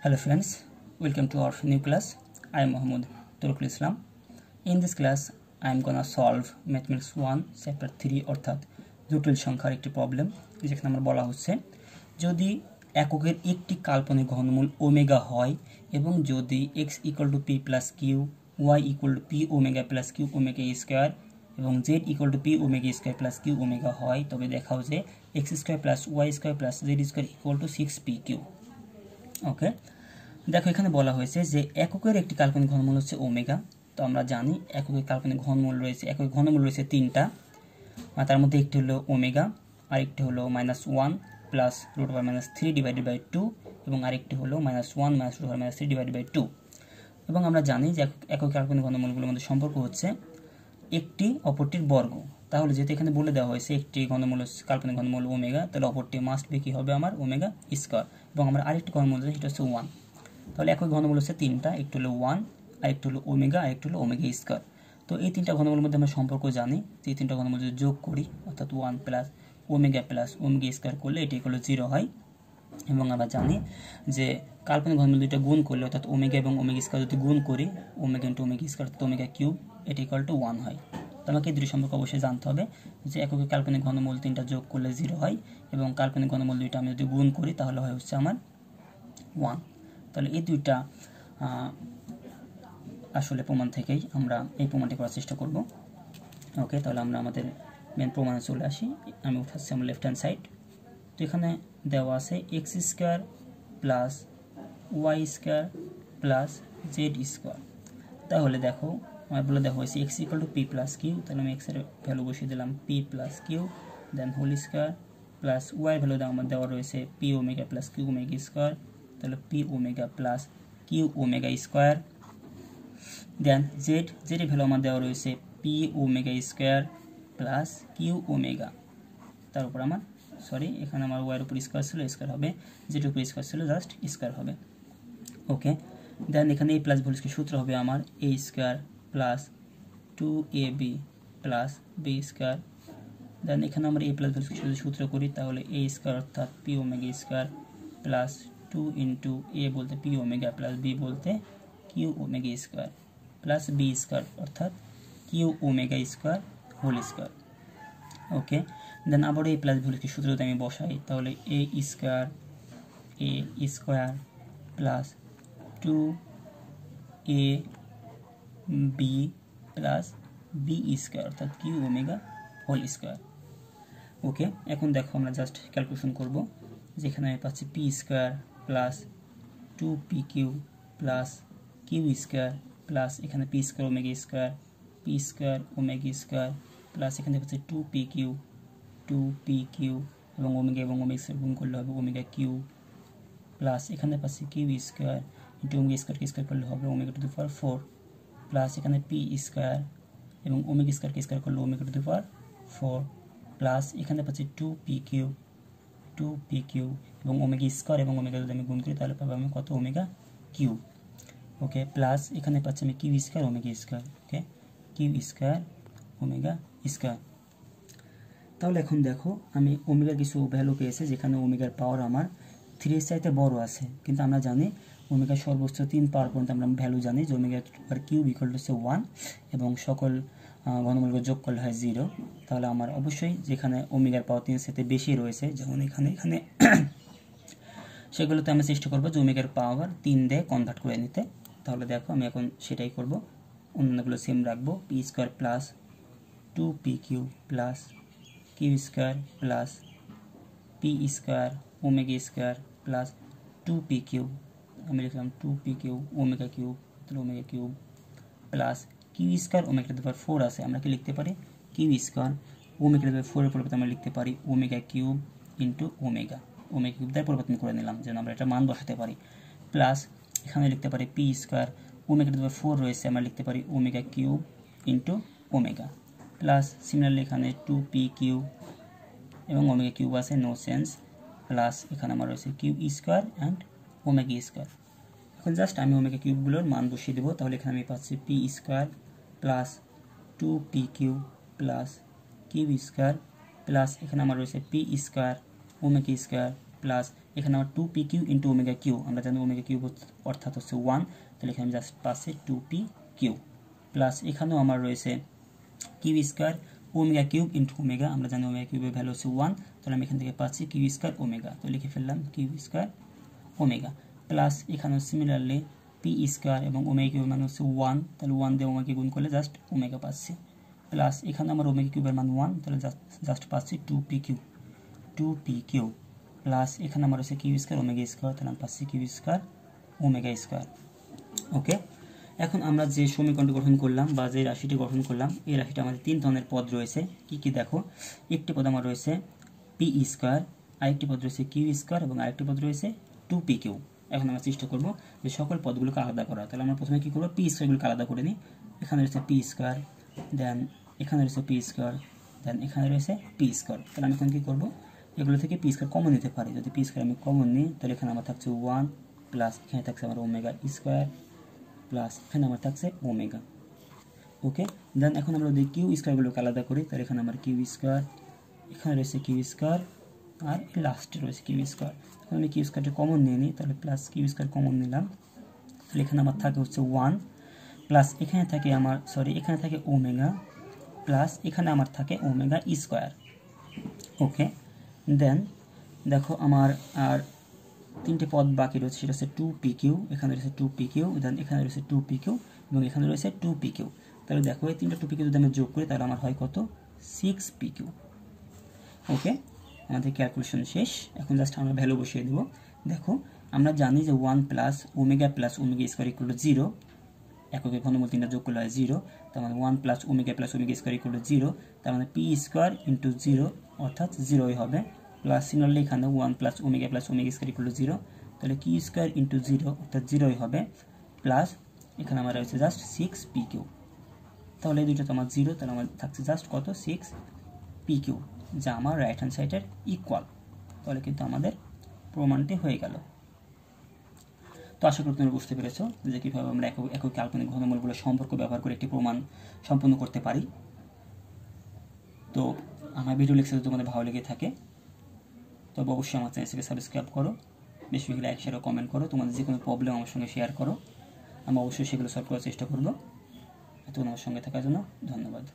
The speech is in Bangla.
Hello friends, welcome to our new class. I am Mohammad Turkul Islam. In this class, I am gonna solve Mathematics 1 Chapter 3 অর্থাৎ জটিল সংখ্যার একটি প্রবলেম। যেখানে আমরা বলা হচ্ছে যদি এককের একটি কাল্পনিক ঘনমূল ওমেগা হয় এবং যদি x = p + q, y = p omega + q omega square এবং z = p omega square + q omega হয়, তবে দেখাও যে x² + y² + z² = 6pq। ওকে, দেখো এখানে বলা হয়েছে যে এককের একটি কাল্পনিক ঘনমূল হচ্ছে ওমেগা। তো আমরা জানি এককের কাল্পনিক ঘনমূল রয়েছে, এককের ঘনমূল রয়েছে তিনটা, তার মধ্যে একটি হলো ওমেগা, আরেকটি হলো -1 প্লাস √3 / 2 এবং আরেকটি হলো -1 √3 / 2। এবং আমরা জানি যে একক কাল্পনিক ঘনমূলগুলোর মধ্যে সম্পর্ক হচ্ছে একটি অপরটির বর্গ। তাহলে যেহেতু এখানে বলে দেওয়া হয়েছে একটি ঘনমূল কাল্পনিক ঘনমূল ওমেগা, তাহলে অপরটি মাস্ট বি কি হবে আমার ওমেগা স্কয়ার। এবং আমরা আরেকটি ঘনমূল সেটা হচ্ছে 1। তাহলে একক ঘনমূল হচ্ছে তিনটা, একটু হলো 1, আরেকটু হলো ওমেগা, আরেকটু হলো ওমেগা স্কয়ার। তো এই তিনটা ঘনমূলের মধ্যে আমরা সম্পর্ক জানি যে এই তিনটা ঘনমূল যদি যোগ করি অর্থাৎ 1 plus omega plus omega square করলে এটি হলো 0 হয়। এবং আমরা জানি যে কাল্পনিক ঘনমূল দুইটা গুণ করলে অর্থাৎ ওমেগা এবং ওমেগা স্কয়ার যদি গুণ করি ওমেগা ইন্টু ওমেগা স্কয়ার অর্থাৎ ওমেগা কিউব, এটি = 1 হয়। তো আমাকে এই দুটি সম্পর্ক অবশ্যই জানতে হবে যে এককে কাল্পনিক ঘনমূল তিনটা যোগ করলে 0 হয় এবং কাল্পনিক ঘনমূল দুইটা আমি যদি গুণ করি তাহলে হয় হচ্ছে আমার 1। তাহলে এই দুইটা আসলে প্রমাণ থেকেই আমরা এই প্রমাণটি করার চেষ্টা করব। ওকে, তাহলে আমরা আমাদের মেন প্রমাণে চলে আসি। আমি উঠাচ্ছি আমার লেফট হ্যান্ড সাইড। তো এখানে দেওয়া আছে x² plus y² plus z²। তাহলে দেখো আমার বলে দেওয়া হয়েছে x = p + q, তাহলে আমি x এর ভ্যালু বসিয়ে দিলাম p + q, then whole square plus y value আমার দেওয়া রয়েছে p omega plus q omega square, তাহলে p omega plus q omega square. Then z এর ভ্যালু আমার দেওয়া রয়েছে p omega square plus q omega. তার উপর আমার এখানে আমার y এর উপর স্কয়ার ছিল, স্কয়ার হবে, z এর উপর স্কয়ার ছিল, জাস্ট স্কয়ার হবে। ওকে, দেন এখানে a প্লাস ভোল্টেজের সূত্র হবে আমার a square plus 2ab plus b square. Then এখানে আমরা a প্লাস ভোল্টেজের যদি সূত্র করি তাহলে a স্কয়ার অর্থাৎ p omega square plus 2 into a বলতে p ওমেগা প্লাস b বলতে q omega square plus b square অর্থাৎ q omega square whole square. Okay, then আবার a প্লাস ভোল্টেজের সূত্র যদি আমি বসাই তাহলে a square plus 2ab plus b square অর্থাৎ q ওমেগা হোল স্কয়ার। ওকে, এখন দেখো আমরা জাস্ট ক্যালকুলেশন করব। যেখানে আমি পাচ্ছি p square plus 2pq plus q square plus এখানে p square omega square p square omega square plus এখানে পাচ্ছি 2pq এবং ওমেগা স্কয়ার গুণ করলে হবে ওমেগা কিউ প্লাস এখানে পাচ্ছি q স্কয়ার ইন্টু ওমেগা স্কয়ারকে স্কয়ার করলে হবে omega to the power 4 plus এখানে p স্কয়ার এবং ওমেগা স্কয়ারকে স্কয়ার করলে omega to the power 4 plus এখানে পাচ্ছি 2pq এবং ওমেগা স্কয়ার এবং ওমেগা যদি আমি গুণ করি তাহলে পাবো আমি কত ওমেগা কিউব। ওকে, প্লাস এখানে পাচ্ছি আমি কিউ স্কয়ার ওমেগা স্কয়ার। ওকে, কিউ স্কয়ার ওমেগা স্কয়ার। তাহলে এখন দেখো আমি ওমেগার কিছু ভ্যালু পেয়েছি যেখানে ওমেগার পাওয়ার আমার 3 এর চাইতে বড় আছে, কিন্তু আমরা জানি ওমেগা সর্বোচ্চ 3 পাওয়ার পর্যন্ত আমরা ভ্যালু জানি যে ওমেগা কিউব = 1 এবং সকল ঘনমূলকে যোগ করলে হয় 0। তাহলে আমার অবশ্যই যেখানে ওমেগার পাওয়ার 3 এর চাইতে বেশি রয়েছে যেমন এখানে সেগুলোতে আমি চেষ্টা করবো যে ওমেগার পাওয়ার 3 দিয়ে কনভার্ট করে নিতে। তাহলে দেখো আমি এখন সেটাই করব, অন্যগুলো সেম রাখবো। p square plus 2pq plus q square plus p square omega square plus 2pq, আমি লিখলাম 2pq ওমেগা কিউব, তাহলে omega cube plus q square omega to the power 4 আছে, আমরা কি লিখতে পারি q square omega to the power 4 এর পরিবর্তে আমরা লিখতে পারি omega cube into omega cube দ্বারা পরিবর্তন করে নিলাম যেন আমরা এটা মান বসাতে পারি। প্লাস এখানে লিখতে পারি p square omega to the power 4 রয়েছে, আমরা লিখতে পারি omega cube into omega plus similarly এখানে 2pq এবং ওমেগা কিউব আছে, নো সেন্স, প্লাস এখানে আমার রয়েছে q square and omega square. এখন জাস্ট আমি ওমেগা কিউবগুলোর মান বসিয়ে দেবো। তাহলে এখানে আমি পাচ্ছি p square plus 2pq plus q square plus এখানে আমার রয়েছে p square omega square plus এখানে আমার 2pq ইন্টু ওমেগা কিউ, আমরা জানি ওমেগা কিউব অর্থাৎ হচ্ছে 1, তাহলে এখানে আমি জাস্ট পাচ্ছি 2pq প্লাস এখানেও আমার রয়েছে Q square omega cube into omega, আমরা জানি ওমেগা কিউবের ভ্যালু হচ্ছে 1, তাহলে আমি এখান থেকে পাচ্ছি কিউ স্কোয়ার ওমেগা, তো লিখে ফেললাম কিউ স্কোয়ার ওমেগা প্লাস এখানে সিমিলারলি পি স্কোয়ার এবং ওমেগা কিউবের মান হচ্ছে 1, তাহলে 1 দিয়ে ওমেগা গুণ করলে জাস্ট ওমেগা পাচ্ছি প্লাস এখানে আমার ওমেগা কিউবের মান 1, তাহলে জাস্ট পাচ্ছি 2pq প্লাস এখানে আমার হচ্ছে কিউ স্কোয়ার ওমেগা স্কোয়ার, তাহলে আমি পাচ্ছি কিউ স্কোয়ার ওমেগা স্কোয়ার। ওকে, এখন আমরা যে সমীকরণটি গঠন করলাম বা যে রাশিটি গঠন করলাম, এই রাশিটা আমাদের 3 ধরনের পদ রয়েছে। কি কি দেখো, একটি পদ আমার রয়েছে পি স্কোয়ার, আরেকটি পদ রয়েছে কিউ স্কোয়ার এবং আরেকটি পদ রয়েছে 2pq। এখন আমরা চেষ্টা করব যে সকল পদগুলোকে আলাদা করা। তাহলে আমরা প্রথমে কি করব, পি স্কোয়ারগুলোকে আলাদা করে নিই। এখানে রয়েছে পি স্কোয়ার, দেন এখানে রয়েছে পি স্কোয়ার, দেন এখানে রয়েছে পি স্কোয়ার। তাহলে আমি এখন কী করবো, এগুলো থেকে পি স্কোয়ার কমন নিতে পারি। যদি পি স্কোয়ার আমি কমন নিই, তাহলে এখানে আমার থাকছে 1 প্লাস এখানে থাকছে আমার ওমেগা স্কোয়ার প্লাস এখানে আমার থাকছে ওমেগা। ওকে, দেন এখন আমরা যদি কিউ স্কোয়ারগুলোকে আলাদা করি, তাহলে এখানে আমার কিউ স্কোয়ার, এখানে রয়েছে কিউ স্কোয়ার আর লাস্টে রয়েছে কিউ স্কোয়ার। এখন আমি কিউ স্কোয়ারটা কমন নিয়ে নিই, তাহলে প্লাস কিউ স্কোয়ার কমন নিলাম, তাহলে এখানে আমার থাকে হচ্ছে 1 প্লাস এখানে থাকে আমার এখানে থাকে ওমেগা প্লাস এখানে আমার থাকে ওমেগা স্কোয়ার। ওকে, দেন দেখো আমার আর 3টে পদ বাকি রয়েছে, সেটা হচ্ছে 2pq, এখানে রয়েছে 2pq, দেন এখানে রয়েছে 2pq এবং এখানে রয়েছে 2pq। তাহলে দেখো এই 3টা 2pq যদি আমি যোগ করি, তাহলে আমার হয় কত, 6pq। ওকে, আমাদের ক্যালকুলেশন শেষ। এখন জাস্ট আমরা ভ্যালু বসিয়ে দেবো। দেখো আমরা জানি যে 1 plus omega square equal to 0, এককের ঘনমূল 3টা যোগ করলে হয় 0, তার মানে 1 plus omega square equal to 0, তার মানে পি স্কোয়ার ইন্টু 0 অর্থাৎ 0ই হবে, প্লাস সিমিলারলি এখানে 1 plus omega square equal to 0, তাহলে কিউ স্কোয়ার ইন্টু 0 অর্থাৎ 0ই হবে, প্লাস এখানে আমার রয়েছে জাস্ট 6pq। তাহলে এই দুটো তো আমার 0, তাহলে আমার থাকছে জাস্ট কত, 6pq, যা আমার রাইট হ্যান্ড সাইডের ইকুয়াল। তাহলে কিন্তু আমাদের প্রমাণটি হয়ে গেল। তো আশা করি তোমরা বুঝতে পেরেছো যে কীভাবে আমরা একক কাল্পনিক ঘনমূলগুলো সম্পর্ক ব্যবহার করে একটি প্রমাণ সম্পন্ন করতে পারি। তো আমার ভিডিও লেকচার যদি তোমাদের ভালো লেগে থাকে, তবে অবশ্যই আমার চ্যানেলটিকে সাবস্ক্রাইব করো, বেশি বেশি লাইক শেয়ার ও কমেন্ট করো, তোমাদের যে কোনো প্রবলেম আমার সঙ্গে শেয়ার করো, আমি অবশ্যই সেগুলো সলভ করার চেষ্টা করবো। এতক্ষণ আমার সঙ্গে থাকার জন্য ধন্যবাদ।